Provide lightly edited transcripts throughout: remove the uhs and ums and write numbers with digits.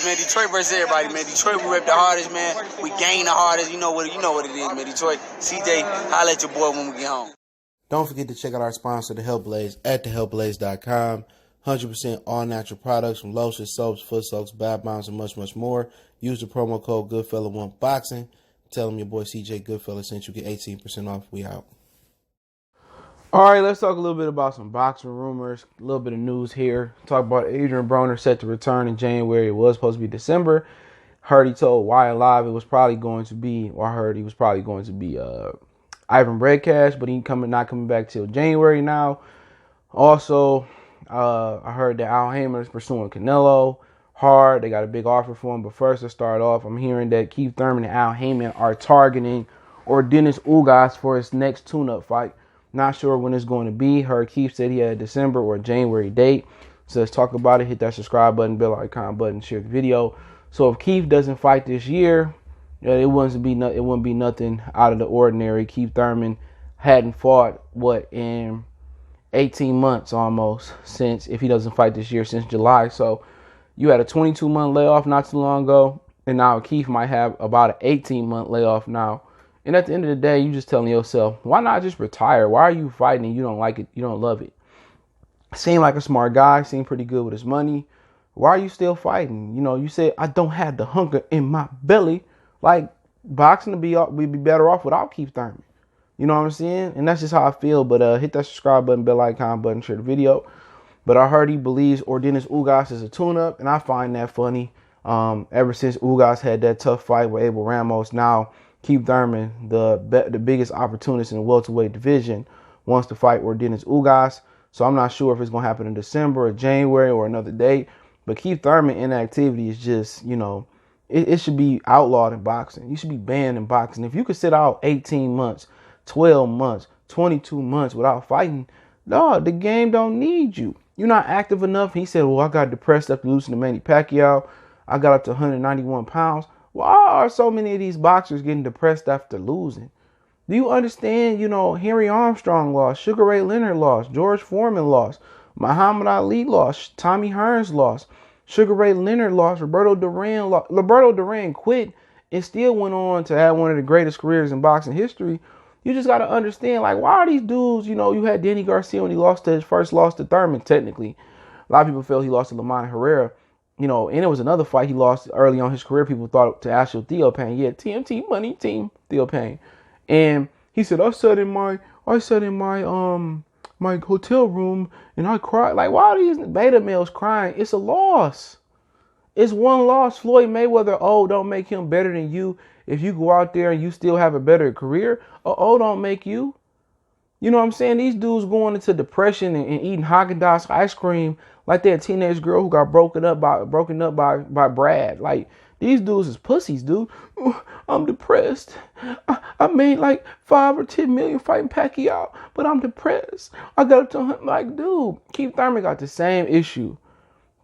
man. Detroit versus everybody, man. Detroit, we rep the hardest, man. We gain the hardest. You know what it is, man. Detroit, CJ, holla at your boy when we get home. Don't forget to check out our sponsor, The Health Blaze, at thehealthblaze.com. 100% all natural products from lotions, soaps, foot soaks, bath bombs, and much, much more. Use the promo code Goodfella1Boxing. Tell them your boy CJ Goodfella sent you. Get 18% off. We out. All right, let's talk a little bit about some boxing rumors. A little bit of news here. Talk about Adrien Broner set to return in January. It was supposed to be December. Heard he told Why Alive it was probably going to be, or I heard he was probably going to be Ivan Breadcash, but he not coming back till January now. Also, I heard that Al Haymon is pursuing Canelo hard. They got a big offer for him. But first, to start off, I'm hearing that Keith Thurman and Al Haymon are targeting Yordenis Ugas for his next tune-up fight. Not sure when it's going to be. Heard Keith said he had a December or January date. So let's talk about it. Hit that subscribe button, bell icon button, share the video. So if Keith doesn't fight this year, it wouldn't be nothing out of the ordinary. Keith Thurman hadn't fought in 18 months almost since, if he doesn't fight this year, since July. So you had a 22-month layoff not too long ago, and now Keith might have about an 18-month layoff now. And at the end of the day, you just telling yourself, why not just retire? Why are you fighting and you don't like it? You don't love it. Seemed like a smart guy, seemed pretty good with his money. Why are you still fighting? You know, you said, I don't have the hunger in my belly. Like, boxing we'd be better off without Keith Thurman. You know what I'm saying? And that's just how I feel. But hit that subscribe button, bell icon button, share the video. But I heard he believes Yordenis Ugas is a tune-up, and I find that funny. Ever since Ugas had that tough fight with Abel Ramos, now Keith Thurman, the biggest opportunist in the welterweight division, wants to fight Yordenis Ugas. So I'm not sure if it's going to happen in December or January or another date. But Keith Thurman inactivity is just, you know, it should be outlawed in boxing. You should be banned in boxing. If you could sit out 18 months, 12 months, 22 months without fighting, dog, the game don't need you. You're not active enough. He said, well, I got depressed after losing to Manny Pacquiao. I got up to 191 pounds. Why are so many of these boxers getting depressed after losing? Do you understand, you know, Henry Armstrong lost, Sugar Ray Leonard lost, George Foreman lost, Muhammad Ali lost, Tommy Hearns lost, Sugar Ray Leonard lost, Roberto Duran lost. Roberto Duran quit and still went on to have one of the greatest careers in boxing history. You just got to understand, like, why are these dudes, you know, you had Danny Garcia when he lost his first loss to Thurman, technically. A lot of people felt he lost to Lamont Herrera. You know, and it was another fight he lost early on his career. People thought to Ashel Theophane. Yeah, TMT money team Theophane. And he said, I sat in my my hotel room and I cried. Like, why are these beta males crying? It's a loss. It's one loss. Floyd Mayweather, don't make him better than you. If you go out there and you still have a better career, don't make you. You know what I'm saying? These dudes going into depression and eating Haagen-Dazs ice cream like that teenage girl who got broken up by Brad. Like, these dudes is pussies, dude. I'm depressed. I made like 5 or 10 million fighting Pacquiao, but I'm depressed. I got up to, like, dude, Keith Thurman got the same issue.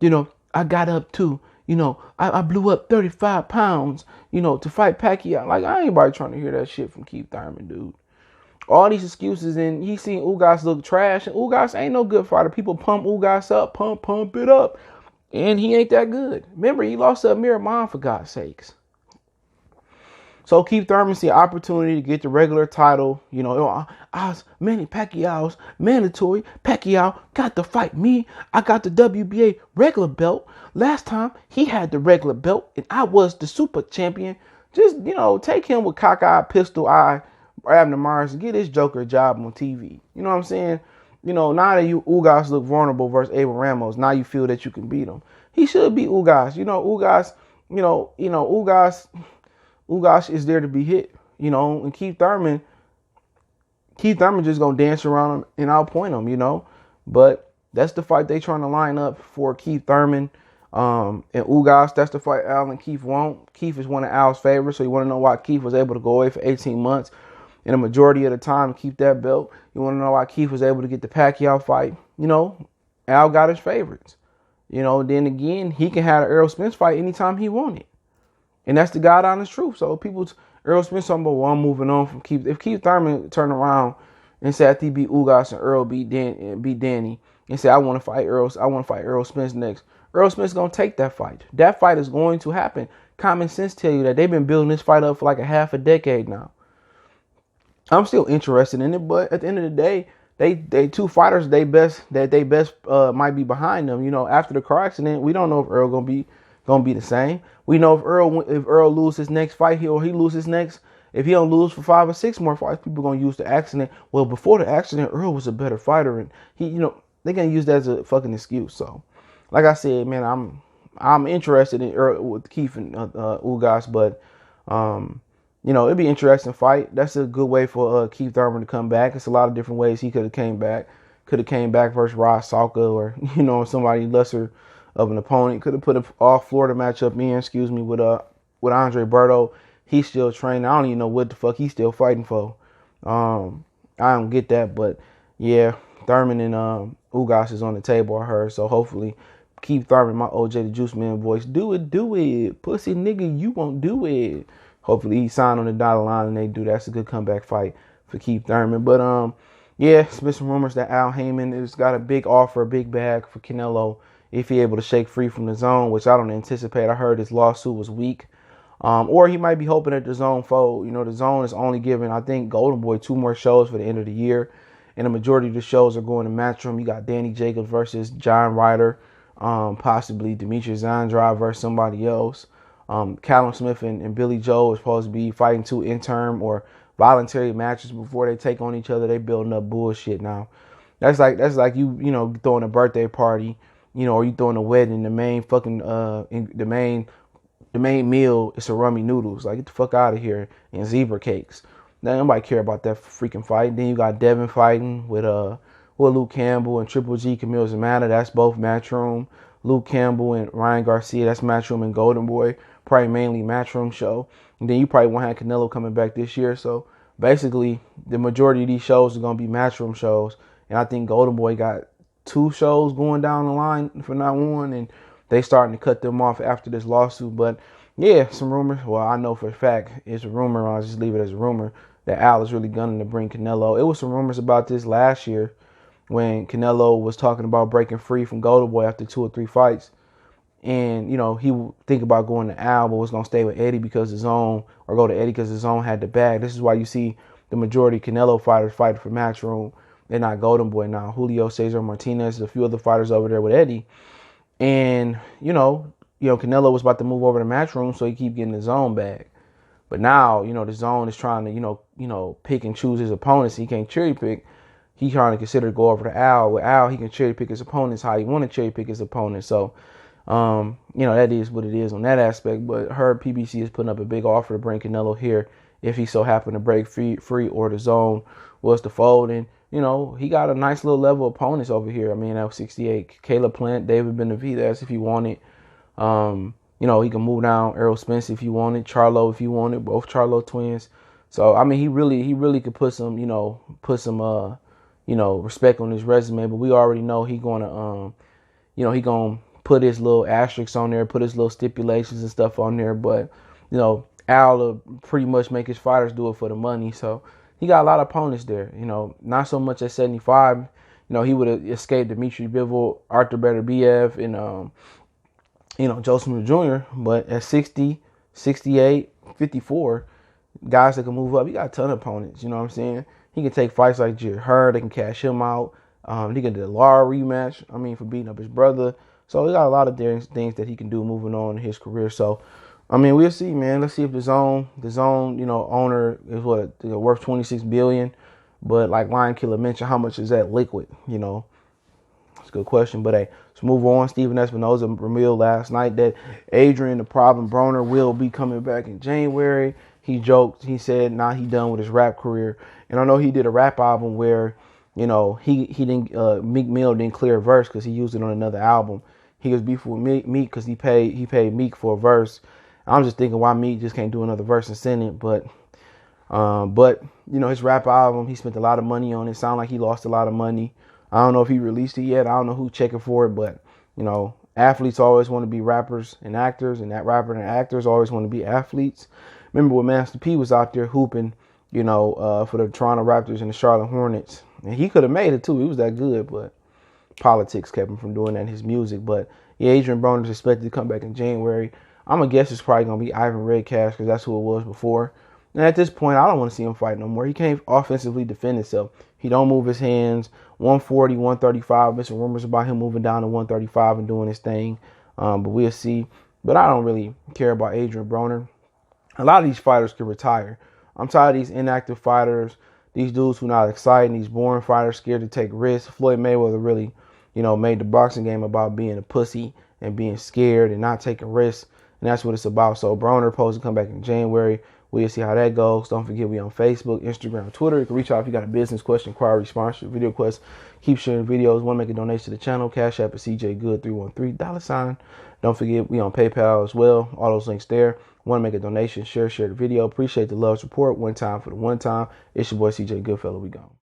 You know, I got up to, you know, I blew up 35 pounds, you know, to fight Pacquiao. Like, I ain't nobody trying to hear that shit from Keith Thurman, dude. All these excuses, and he seen Ugas look trash, and Ugas ain't no good fighter. People pump Ugas up, pump it up, and he ain't that good. Remember, he lost to Amir Khan, for God's sakes. So Keith Thurman see an opportunity to get the regular title. You know, I was Manny Pacquiao's mandatory. Pacquiao got to fight me. I got the WBA regular belt. Last time he had the regular belt, and I was the super champion. Just, you know, take him with cockeyed pistol eye, Abner Myers, and get his Joker a job on TV. You know what I'm saying? You know, now that Ugas look vulnerable versus Abel Ramos, now you feel that you can beat him. He should beat Ugas. You know, Ugas is there to be hit. You know, and Keith Thurman just gonna dance around him and outpoint him. You know, but that's the fight they trying to line up for Keith Thurman and Ugas. That's the fight Al and Keith want. Keith is one of Al's favorites, so you want to know why Keith was able to go away for 18 months. And the majority of the time, keep that belt. You want to know why Keith was able to get the Pacquiao fight? You know, Al got his favorites. You know, then again, he can have an Errol Spence fight anytime he wanted. And that's the God honest truth. So Errol Spence talking about, well, I'm moving on from Keith. If Keith Thurman turned around and said after he beat Ugas and Earl beat Danny and said, I want to fight Errol Spence next, Earl Smith's going to take that fight. That fight is going to happen. Common sense tell you that they've been building this fight up for like a half a decade now. I'm still interested in it, but at the end of the day, they two fighters they best might be behind them. You know, after the car accident, we don't know if Earl gonna be the same. We know if Earl loses his next fight, he loses next. If he don't lose for 5 or 6 more fights, people gonna use the accident. Well, before the accident, Earl was a better fighter, and they're gonna use that as a fucking excuse. So, like I said, man, I'm interested in Earl with Keith and Ugas, but it'd be an interesting fight. That's a good way for Keith Thurman to come back. It's a lot of different ways he could have came back. Could have came back versus Rod Salka or somebody lesser of an opponent. Could have put an all Florida matchup in, with Andre Berto. He's still training. I don't even know what the fuck he's still fighting for. I don't get that, but yeah, Thurman and Ugas is on the table, I heard. So hopefully, Keith Thurman, my OJ the Juice Man voice, do it, pussy nigga, you won't do it. Hopefully he signed on the dotted line and they do. That's a good comeback fight for Keith Thurman. But yeah, it's been some rumors that Al Heyman has got a big offer, a big bag for Canelo if he able to shake free from the zone, which I don't anticipate. I heard his lawsuit was weak. Or he might be hoping that the zone fold. The zone is only giving, I think, Golden Boy 2 more shows for the end of the year. And the majority of the shows are going to Matchroom. You got Danny Jacobs versus John Ryder. Possibly Demetrius Andrade versus somebody else. Callum Smith and Billy Joe are supposed to be fighting 2 interim or voluntary matches before they take on each other. They building up bullshit now. That's like you throwing a birthday party, or you throwing a wedding. The main fucking the main meal is rummy noodles. Like, get the fuck out of here. And zebra cakes. Now, nobody care about that freaking fight. Then you got Devin fighting with Luke Campbell and Triple G Camille Zamata. That's both Matchroom. Luke Campbell and Ryan Garcia. That's Matchroom and Golden Boy. Probably mainly Matchroom show. And then you probably won't have Canelo coming back this year. So basically, the majority of these shows are going to be Matchroom shows. And I think Golden Boy got 2 shows going down the line for not one. And they starting to cut them off after this lawsuit. But yeah, some rumors. Well, I know for a fact it's a rumor. I'll just leave it as a rumor that Al is really gunning to bring Canelo. It was some rumors about this last year when Canelo was talking about breaking free from Golden Boy after 2 or 3 fights. And, he would think about going to Al, but was going to stay with Eddie because his own, or go to Eddie because his own had the bag. This is why you see the majority of Canelo fighters fighting for Matchroom. They're not Golden Boy now. Julio Cesar Martinez, a few other fighters over there with Eddie. And, Canelo was about to move over to Matchroom, so he keep getting his own bag. But now, the zone is trying to, pick and choose his opponents. He can't cherry pick. He's trying to consider to go over to Al. With Al, he can cherry pick his opponents how he want to cherry pick his opponents. So, that is what it is on that aspect. But her PBC is putting up a big offer to bring Canelo here if he so happened to break free or the zone was to fold. And, he got a nice little level of opponents over here. I mean, at 68, Caleb Plant, David Benavidez if he wanted. He can move down Errol Spence if he wanted, Charlo if he wanted, both Charlo twins. So, I mean, he really could put some respect on his resume. But we already know he going to put his little asterisks on there, put his little stipulations and stuff on there. But, Al will pretty much make his fighters do it for the money. So he got a lot of opponents there. Not so much at 75. He would have escaped Dmitry Bivol, Arthur Beterbiev, and, Joe Smith Jr. But at 60, 68, 54, guys that can move up, he got a ton of opponents. You know what I'm saying? He can take fights like Jared Hurd. They can cash him out. He can do a Lara rematch, for beating up his brother. So he got a lot of things that he can do moving on in his career. So, we'll see, man. Let's see if the zone, owner is worth $26 billion. But like Lion Killer mentioned, how much is that liquid? It's a good question. But hey, let's move on. Steven Espinoza revealed last night that Adrien the Problem Broner will be coming back in January. He joked. He said, he done with his rap career. And I know he did a rap album where, he didn't, Meek Mill didn't clear a verse because he used it on another album. He was beefing with Meek because he paid Meek for a verse. I'm just thinking why Meek just can't do another verse and send it. But his rap album, he spent a lot of money on it. Sound like he lost a lot of money. I don't know if he released it yet. I don't know who's checking for it, but athletes always want to be rappers and actors, and that rapper and actors always want to be athletes. Remember when Master P was out there hooping, for the Toronto Raptors and the Charlotte Hornets, and he could have made it too. He was that good, but politics kept him from doing that in his music. But Adrien Broner is expected to come back in January. I'm going to guess it's probably going to be Ivan Redcash because that's who it was before. And at this point, I don't want to see him fight no more. He can't offensively defend himself. He don't move his hands. 140, 135. There's some rumors about him moving down to 135 and doing his thing. But we'll see. But I don't really care about Adrien Broner. A lot of these fighters could retire. I'm tired of these inactive fighters, these dudes who not exciting, these boring fighters scared to take risks. Floyd Mayweather really, made the boxing game about being a pussy and being scared and not taking risks. And that's what it's about. So Broner supposed to come back in January. We'll see how that goes. Don't forget we on Facebook, Instagram, Twitter. You can reach out if you got a business question, inquiry, sponsor, video request. Keep sharing videos. Want to make a donation to the channel? Cash App is CJGood313 $. Don't forget we on PayPal as well. All those links there. Want to make a donation? Share the video. Appreciate the love, support. One time for the one time. It's your boy CJ Goodfellow. We gone.